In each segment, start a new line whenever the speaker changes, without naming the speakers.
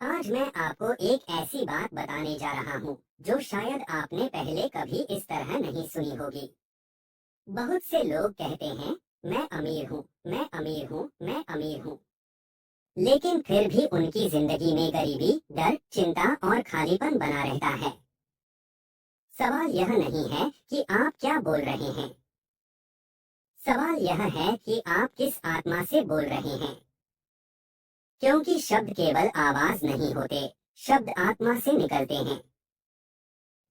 आज मैं आपको एक ऐसी बात बताने जा रहा हूँ जो शायद आपने पहले कभी इस तरह नहीं सुनी होगी। बहुत से लोग कहते हैं, मैं अमीर हूँ, मैं अमीर हूँ, मैं अमीर हूँ, लेकिन फिर भी उनकी जिंदगी में गरीबी, डर, चिंता और खालीपन बना रहता है। सवाल यह नहीं है कि आप क्या बोल रहे हैं। सवाल यह है कि आप किस आत्मा से बोल रहे हैं। क्योंकि शब्द केवल आवाज नहीं होते, शब्द आत्मा से निकलते हैं।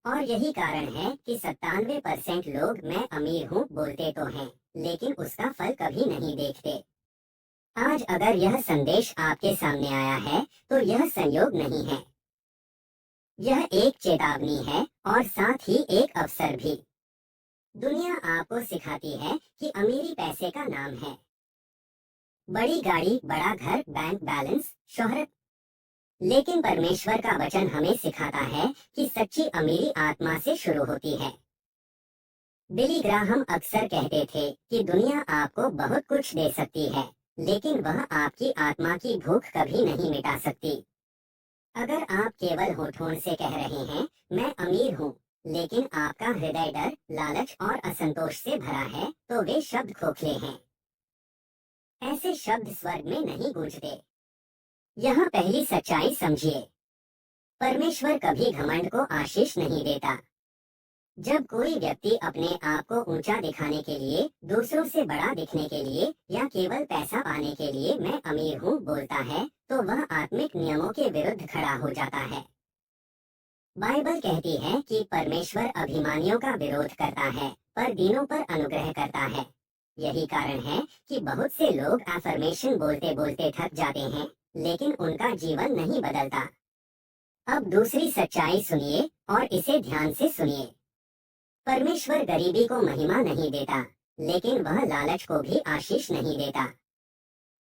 और यही कारण है कि 97% लोग मैं अमीर हूँ बोलते तो हैं, लेकिन उसका फल कभी नहीं देखते। आज अगर यह संदेश आपके सामने आया है, तो यह संयोग नहीं है। यह एक चेतावनी है और साथ ही एक अवसर भी। दुनिया आपको सिखाती है कि अमीरी पैसे का नाम है। बड़ी गाड़ी, बड़ा घर, बैंक बैलेंस, शोहरत। लेकिन परमेश्वर का वचन हमें सिखाता है कि सच्ची अमीरी आत्मा से शुरू होती है। बिली ग्राहम अक्सर कहते थे कि दुनिया आपको बहुत कुछ दे सकती है, लेकिन वह आपकी आत्मा की भूख कभी नहीं मिटा सकती। अगर आप केवल होठों से कह रहे हैं, मैं अमीर हूँ, लेकिन आपका हृदय डर, लालच और असंतोष से भरा है, तो वे शब्द खोखले हैं। ऐसे शब्द स्वर्ग में नहीं गूंजते। यहाँ पहली सच्चाई समझिए। परमेश्वर कभी घमंड को आशीष नहीं देता। जब कोई व्यक्ति अपने आप को ऊंचा दिखाने के लिए, दूसरों से बड़ा दिखने के लिए या केवल पैसा पाने के लिए मैं अमीर हूँ बोलता है, तो वह आत्मिक नियमों के विरुद्ध खड़ा हो जाता है। बाइबल कहती है कि परमेश्वर अभिमानियों का विरोध करता है, पर दीनों पर अनुग्रह करता है। यही कारण है कि बहुत से लोग एफर्मेशन बोलते बोलते थक जाते हैं, लेकिन उनका जीवन नहीं बदलता। अब दूसरी सच्चाई सुनिए और इसे ध्यान से सुनिए। परमेश्वर गरीबी को महिमा नहीं देता, लेकिन वह लालच को भी आशीष नहीं देता।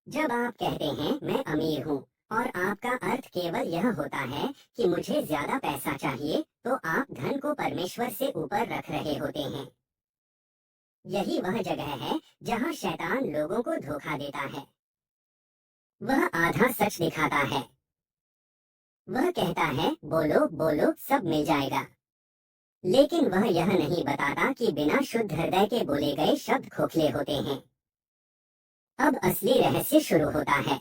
जब आप कहते हैं मैं अमीर हूँ और आपका अर्थ केवल यह होता है कि मुझे ज्यादा पैसा चाहिए, तो आप धन को परमेश्वर से ऊपर रख रहे होते हैं। यही वह जगह है जहाँ शैतान लोगों को धोखा देता है। वह आधा सच दिखाता है। वह कहता है बोलो बोलो सब मिल जाएगा, लेकिन वह यह नहीं बताता कि बिना शुद्ध हृदय के बोले गए शब्द खोखले होते हैं। अब असली रहस्य शुरू होता है।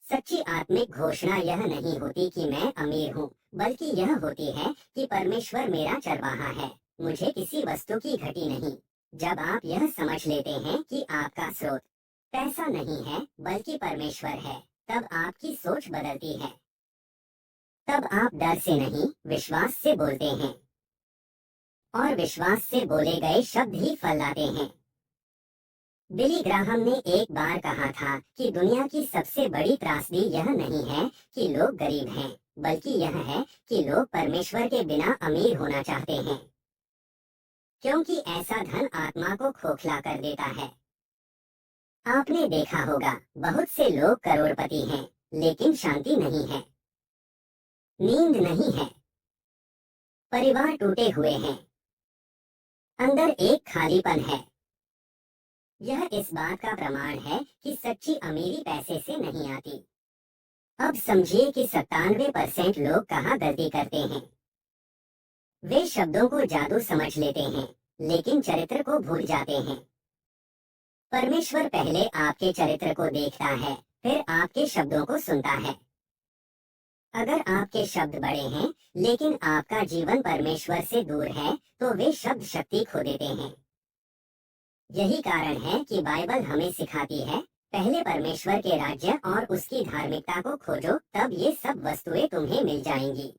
सच्ची आत्मिक घोषणा यह नहीं होती कि मैं अमीर हूँ, बल्कि यह होती है कि परमेश्वर मेरा चरवाहा है, मुझे किसी वस्तु की घटी नहीं। जब आप यह समझ लेते हैं कि आपका स्रोत पैसा नहीं है, बल्कि परमेश्वर है, तब आपकी सोच बदलती है। तब आप डर से नहीं, विश्वास से बोलते हैं। और विश्वास से बोले गए शब्द ही फल लाते हैं। बिली ग्राहम ने एक बार कहा था कि दुनिया की सबसे बड़ी त्रासदी यह नहीं है कि लोग गरीब हैं, बल्कि यह है कि लोग परमेश्वर के बिना अमीर होना चाहते हैं। क्योंकि ऐसा धन आत्मा को खोखला कर देता है। आपने देखा होगा, बहुत से लोग करोड़पति हैं, लेकिन शांति नहीं है, नींद नहीं है, परिवार टूटे हुए हैं, अंदर एक खालीपन है। यह इस बात का प्रमाण है कि सच्ची अमीरी पैसे से नहीं आती। अब समझिए कि 97% लोग कहाँ गलती करते हैं। वे शब्दों को जादू समझ लेते हैं, लेकिन चरित्र को भूल जाते हैं। परमेश्वर पहले आपके चरित्र को देखता है, फिर आपके शब्दों को सुनता है। अगर आपके शब्द बड़े हैं, लेकिन आपका जीवन परमेश्वर से दूर है, तो वे शब्द शक्ति खो देते हैं। यही कारण है कि बाइबल हमें सिखाती है, पहले परमेश्वर के राज्य और उसकी धार्मिकता को खोजो, तब ये सब वस्तुएं तुम्हें मिल जाएंगी।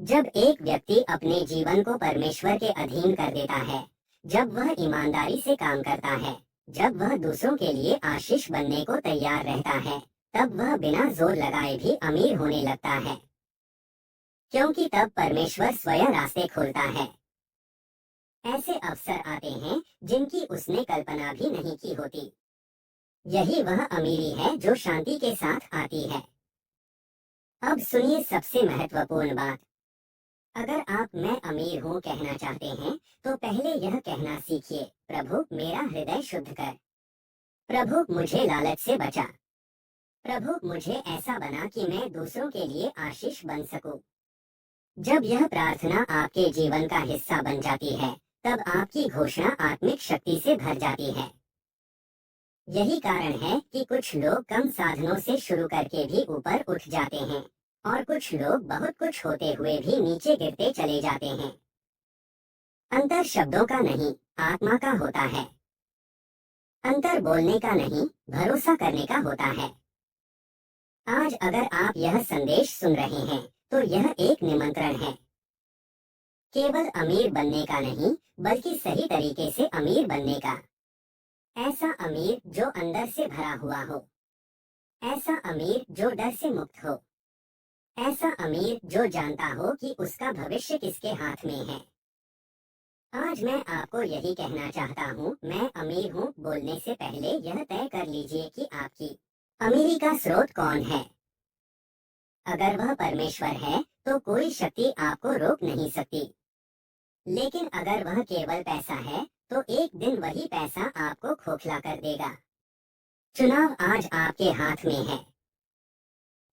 जब एक व्यक्ति अपने जीवन को परमेश्वर के अधीन कर देता है, जब वह ईमानदारी से काम करता है, जब वह दूसरों के लिए आशीष बनने को तैयार रहता है, तब वह बिना जोर लगाए भी अमीर होने लगता है। क्योंकि तब परमेश्वर स्वयं रास्ते खोलता है। ऐसे अवसर आते हैं जिनकी उसने कल्पना भी नहीं की होती। यही वह अमीरी है जो शांति के साथ आती है। अब सुनिए सबसे महत्वपूर्ण बात। अगर आप मैं अमीर हूँ कहना चाहते हैं, तो पहले यह कहना सीखिए, प्रभु मेरा हृदय शुद्ध कर। प्रभु मुझे लालच से बचा। प्रभु मुझे ऐसा बना कि मैं दूसरों के लिए आशीष बन सकूं। जब यह प्रार्थना आपके जीवन का हिस्सा बन जाती है, तब आपकी घोषणा आत्मिक शक्ति से भर जाती है। यही कारण है कि कुछ लोग कम साधनों से शुरू करके भी ऊपर उठ जाते हैं और कुछ लोग बहुत कुछ होते हुए भी नीचे गिरते चले जाते हैं। अंतर शब्दों का नहीं, आत्मा का होता है। अंतर बोलने का नहीं, भरोसा करने का होता है। आज अगर आप यह संदेश सुन रहे हैं, तो यह एक निमंत्रण है। केवल अमीर बनने का नहीं, बल्कि सही तरीके से अमीर बनने का। ऐसा अमीर जो अंदर से भरा हुआ हो, ऐसा अमीर जो डर से मुक्त हो, ऐसा अमीर जो जानता हो कि उसका भविष्य किसके हाथ में है। आज मैं आपको यही कहना चाहता हूँ, मैं अमीर हूँ बोलने से पहले यह तय कर लीजिए कि आपकी अमीरी का स्रोत कौन है। अगर वह परमेश्वर है, तो कोई शक्ति आपको रोक नहीं सकती। लेकिन अगर वह केवल पैसा है, तो एक दिन वही पैसा आपको खोखला कर देगा। चुनाव आज आपके हाथ में है।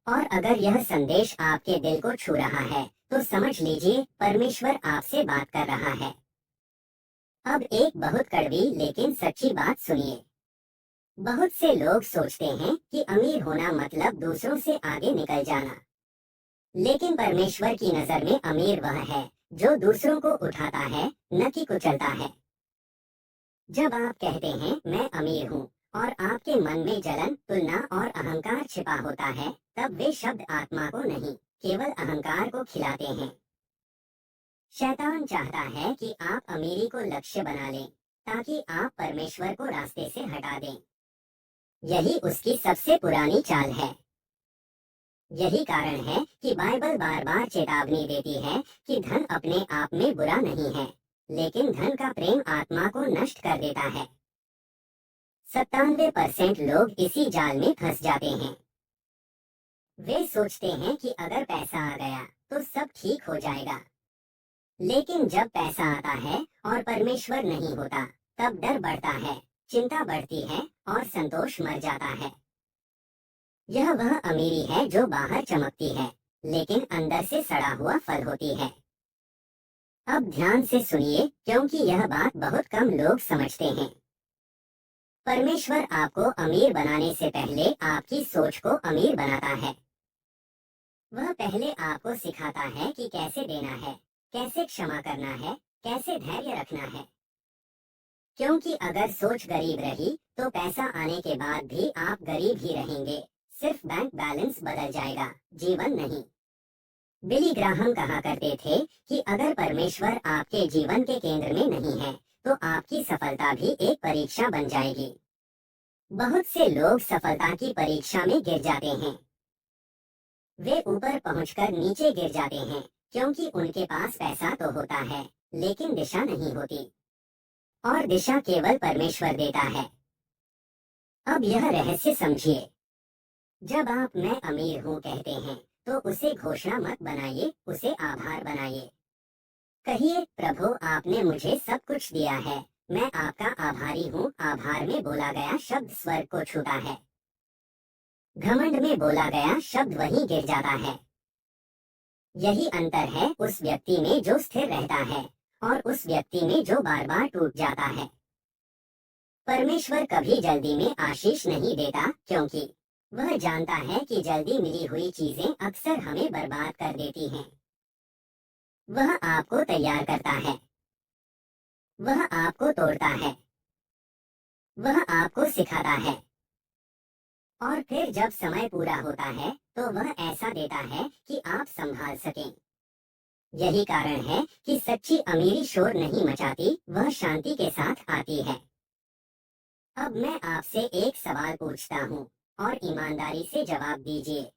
और अगर यह संदेश आपके दिल को छू रहा है, तो समझ लीजिए परमेश्वर आपसे बात कर रहा है। अब एक बहुत कड़वी लेकिन सच्ची बात सुनिए। बहुत से लोग सोचते हैं कि अमीर होना मतलब दूसरों से आगे निकल जाना। लेकिन परमेश्वर की नजर में अमीर वह है जो दूसरों को उठाता है, न कि कुचलता है। जब आप कहते हैं मैं अमीर हूँ और आपके मन में जलन, तुलना और अहंकार छिपा होता है, तब वे शब्द आत्मा को नहीं, केवल अहंकार को खिलाते हैं। शैतान चाहता है कि आप अमीरी को लक्ष्य बना लें, ताकि आप परमेश्वर को रास्ते से हटा दें। यही उसकी सबसे पुरानी चाल है। यही कारण है कि बाइबल बार बार चेतावनी देती है कि धन अपने आप में बुरा नहीं है, लेकिन धन का प्रेम आत्मा को नष्ट कर देता है। 97% लोग इसी जाल में फंस जाते हैं। वे सोचते हैं कि अगर पैसा आ गया तो सब ठीक हो जाएगा। लेकिन जब पैसा आता है और परमेश्वर नहीं होता, तब डर बढ़ता है, चिंता बढ़ती है और संतोष मर जाता है। यह वह अमीरी है जो बाहर चमकती है, लेकिन अंदर से सड़ा हुआ फल होती है। अब ध्यान से सुनिए, क्योंकि यह बात बहुत कम लोग समझते हैं। परमेश्वर आपको अमीर बनाने से पहले आपकी सोच को अमीर बनाता है। वह पहले आपको सिखाता है कि कैसे देना है, कैसे क्षमा करना है, कैसे धैर्य रखना है। क्योंकि अगर सोच गरीब रही, तो पैसा आने के बाद भी आप गरीब ही रहेंगे। सिर्फ बैंक बैलेंस बदल जाएगा, जीवन नहीं। बिली ग्राहम कहा करते थे कि अगर परमेश्वर आपके जीवन के केंद्र में नहीं है, तो आपकी सफलता भी एक परीक्षा बन जाएगी। बहुत से लोग सफलता की परीक्षा में गिर जाते हैं। वे ऊपर पहुंचकर नीचे गिर जाते हैं, क्योंकि उनके पास पैसा तो होता है, लेकिन दिशा नहीं होती। और दिशा केवल परमेश्वर देता है। अब यह रहस्य समझिए। जब आप मैं अमीर हूँ कहते हैं, तो उसे घोषणा मत बनाइए, उसे आभार बनाइए। कहिए, प्रभु आपने मुझे सब कुछ दिया है, मैं आपका आभारी हूँ। आभार में बोला गया शब्द स्वर्ग को छूता है। घमंड में बोला गया शब्द वहीं गिर जाता है। यही अंतर है उस व्यक्ति में जो स्थिर रहता है और उस व्यक्ति में जो बार बार टूट जाता है। परमेश्वर कभी जल्दी में आशीष नहीं देता, क्योंकि वह जानता है कि जल्दी मिली हुई चीजें अक्सर हमें बर्बाद कर देती हैं। वह आपको तैयार करता है, वह आपको तोड़ता है, वह आपको सिखाता है, और फिर जब समय पूरा होता है, तो वह ऐसा देता है कि आप संभाल सकें। यही कारण है कि सच्ची अमीरी शोर नहीं मचाती, वह शांति के साथ आती है। अब मैं आपसे एक सवाल पूछता हूँ, और ईमानदारी से जवाब दीजिए।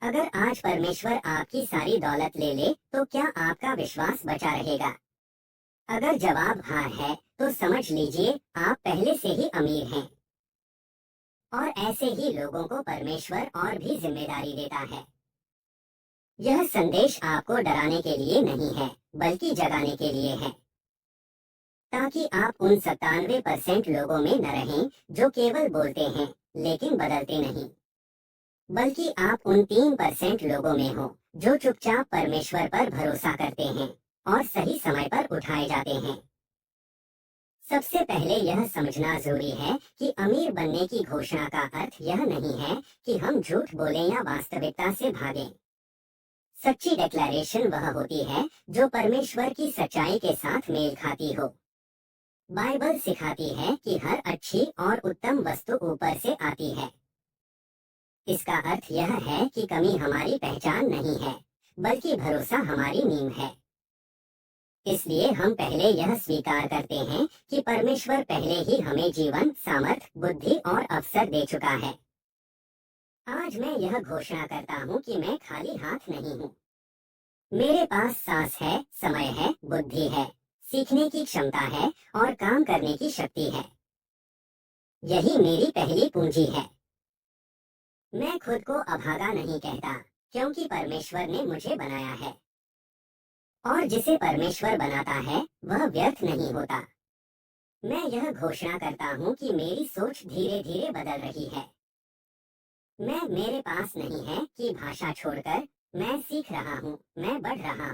अगर आज परमेश्वर आपकी सारी दौलत ले ले, तो क्या आपका विश्वास बचा रहेगा? अगर जवाब हाँ है, तो समझ लीजिए आप पहले से ही अमीर हैं। और ऐसे ही लोगों को परमेश्वर और भी जिम्मेदारी देता है। यह संदेश आपको डराने के लिए नहीं है, बल्कि जगाने के लिए है, ताकि आप उन 97% लोगों में न रहें जो केवल बोलते हैं लेकिन बदलते नहीं। बल्कि आप उन 3% लोगों में हो जो चुपचाप परमेश्वर पर भरोसा करते हैं और सही समय पर उठाए जाते हैं। सबसे पहले यह समझना जरूरी है कि अमीर बनने की घोषणा का अर्थ यह नहीं है कि हम झूठ बोलें या वास्तविकता से भागें। सच्ची डिक्लेरेशन वह होती है जो परमेश्वर की सच्चाई के साथ मेल खाती हो। बाइबल सिखाती है कि हर अच्छी और उत्तम वस्तु ऊपर से आती है। इसका अर्थ यह है कि कमी हमारी पहचान नहीं है, बल्कि भरोसा हमारी नींव है। इसलिए हम पहले यह स्वीकार करते हैं कि परमेश्वर पहले ही हमें जीवन, सामर्थ, बुद्धि और अवसर दे चुका है। आज मैं यह घोषणा करता हूँ कि मैं खाली हाथ नहीं हूँ। मेरे पास सांस है, समय है, बुद्धि है, सीखने की क्षमता है और काम करने की शक्ति है। यही मेरी पहली पूंजी है। मैं खुद को अभागा नहीं कहता, क्योंकि परमेश्वर ने मुझे बनाया है। और जिसे परमेश्वर बनाता है वह व्यर्थ नहीं होता। मैं यह घोषणा करता हूँ कि मेरी सोच धीरे धीरे बदल रही है। मैं मेरे पास नहीं है कि भाषा छोड़कर, मैं सीख रहा हूँ, मैं बढ़ रहा